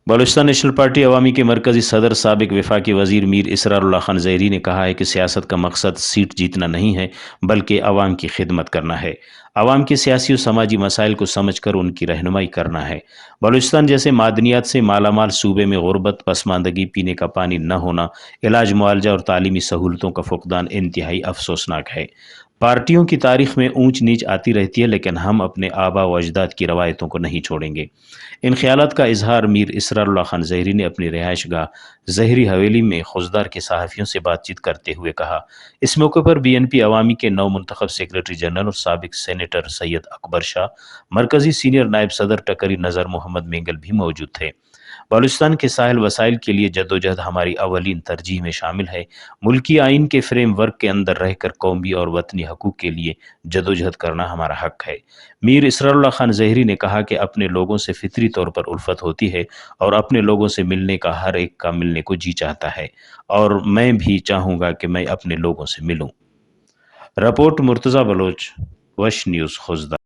Balochistan national party عوامی کے مرکزی صدر سابق وفاقی وزیر میر اسرار اللہ خان زہری نے کہا ہے کہ سیاست کا مقصد سیٹ جیتنا نہیں ہے بلکہ عوام کی خدمت کرنا ہے۔ عوام کے سیاسی و سماجی مسائل کو سمجھ کر ان کی رہنمائی کرنا ہے۔ بلوچستان جیسے معدنیات سے مالا مال صوبے میں غربت، پسماندگی، پینے کا پانی نہ ہونا، علاج معالجہ اور تعلیمی سہولتوں کا فقدان انتہائی افسوسناک ہے۔ پارٹیوں کی تاریخ میں اونچ نیچ آتی رہتی ہے، لیکن ہم اپنے آبا و اجداد کی روایتوں کو نہیں چھوڑیں گے۔ ان خیالات کا اظہار میر اسرار اللہ خان زہری نے اپنی رہائش گاہ زہری حویلی میں خوزدار کے صحافیوں سے بات چیت کرتے ہوئے کہا۔ اس موقع پر بی این پی عوامی کے نو منتخب سیکریٹری جنرل اور سابق سینیٹر سید اکبر شاہ، مرکزی سینئر نائب صدر ٹکری نذر محمد مینگل بھی موجود تھے۔ بلوچستان کے ساحل وسائل کے لیے جدوجہد ہماری اولین ترجیح میں شامل ہے۔ ملکی آئین کے فریم ورک کے اندر رہ کر قومی اور وطنی حقوق کے لیے جدوجہد کرنا ہمارا حق ہے۔ میر اسرار اللہ خان زہری نے کہا کہ اپنے لوگوں سے فطری طور پر الفت ہوتی ہے اور اپنے لوگوں سے ملنے کا ہر ایک کا ملنے کو جی چاہتا ہے، اور میں بھی چاہوں گا کہ میں اپنے لوگوں سے ملوں۔ رپورٹ مرتضی بلوچ، وش نیوز خوزدار۔